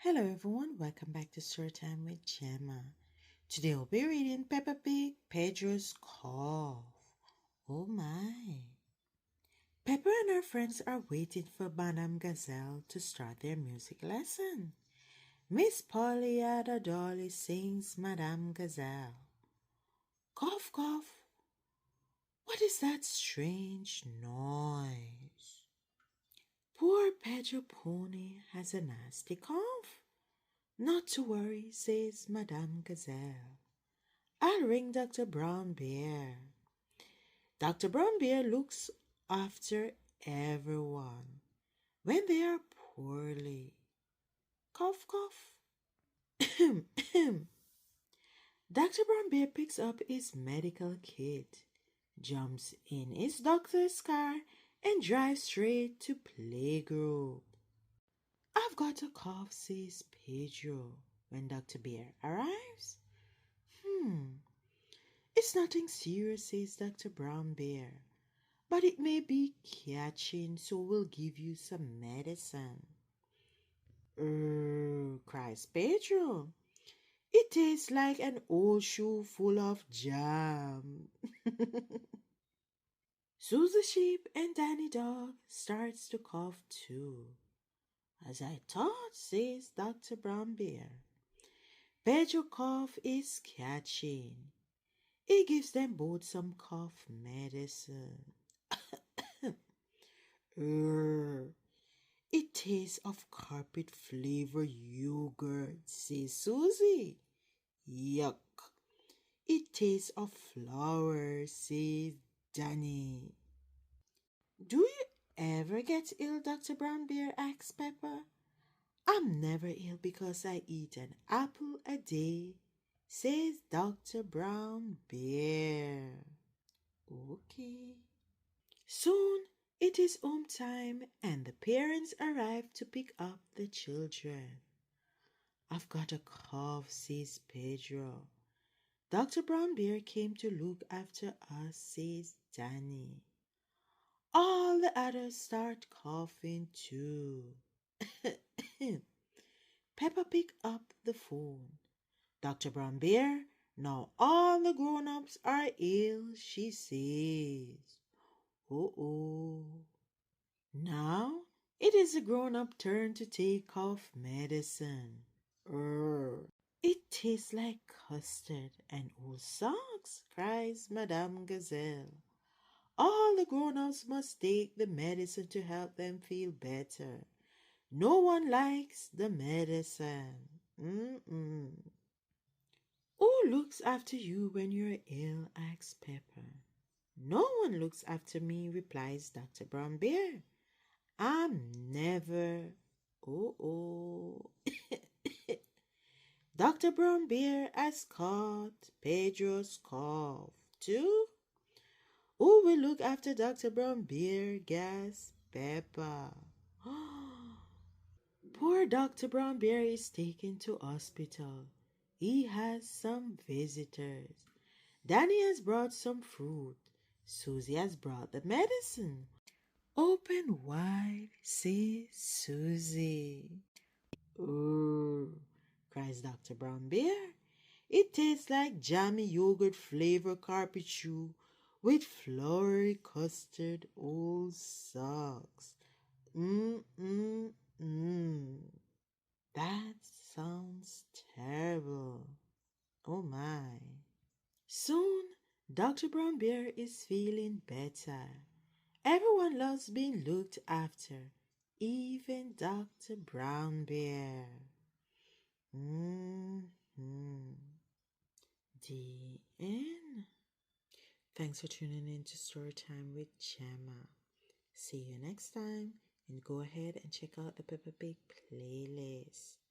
Hello everyone, welcome back to Storytime with Gemma. Today we'll be reading Peppa Pig, Pedro's Cough. Oh my. Peppa and her friends are waiting for Madame Gazelle to start their music lesson. Miss Pollyanna Dolly sings Madame Gazelle. Cough, cough. What is that strange noise? Poor Pedro Pony has a nasty cough. Not to worry, says Madame Gazelle. I'll ring Dr. Brown Bear. Dr. Brown Bear looks after everyone when they are poorly. Cough, cough. Dr. Brown Bear picks up his medical kit, jumps in his doctor's car, and drives straight to playgroup. I've got a cough, says Pedro when Dr. Bear arrives. It's nothing serious, says Dr. Brown Bear, but it may be catching, so we'll give you some medicine. Cries Pedro. It tastes like an old shoe full of jam. Susie Sheep and Danny Dog starts to cough too. As I thought, says Dr. Brown Bear. Pedro cough is catching. He gives them both some cough medicine. It tastes of carpet-flavored yogurt, says Susie. Yuck. It tastes of flowers, says Danny. Do you ever get ill, Dr. Brown Bear asks Peppa. I'm never ill because I eat an apple a day, says Dr. Brown Bear. Okay. Soon it is home time and the parents arrive to pick up the children. I've got a cough, says Pedro. Dr. Brown Bear came to look after us, says Danny. All the others start coughing too. Peppa picked up the phone. Dr. Brown Bear, now all the grown-ups are ill, she says. Oh. Now it is the grown-up turn to take cough medicine. It tastes like custard and old socks, cries Madame Gazelle. All the grown-ups must take the medicine to help them feel better. No one likes the medicine. Who looks after you when you're ill, asks Peppa. No one looks after me, replies Dr. Brown Bear. I'm never. Dr. Brown Bear has caught Pedro's cough, too. Who will look after Dr. Brown Bear, gasps Peppa. Poor Dr. Brown Bear is taken to hospital. He has some visitors. Danny has brought some fruit. Susie has brought the medicine. Open wide, says Susie. Cries Dr. Brown Bear. It tastes like jammy yogurt flavored carpet shoe with flowery custard old socks. That sounds terrible. Oh my. Soon, Dr. Brown Bear is feeling better. Everyone loves being looked after, even Dr. Brown Bear. The end. Thanks for tuning in to Storytime with Gemma. See you next time, and go ahead and check out the Peppa Pig playlist.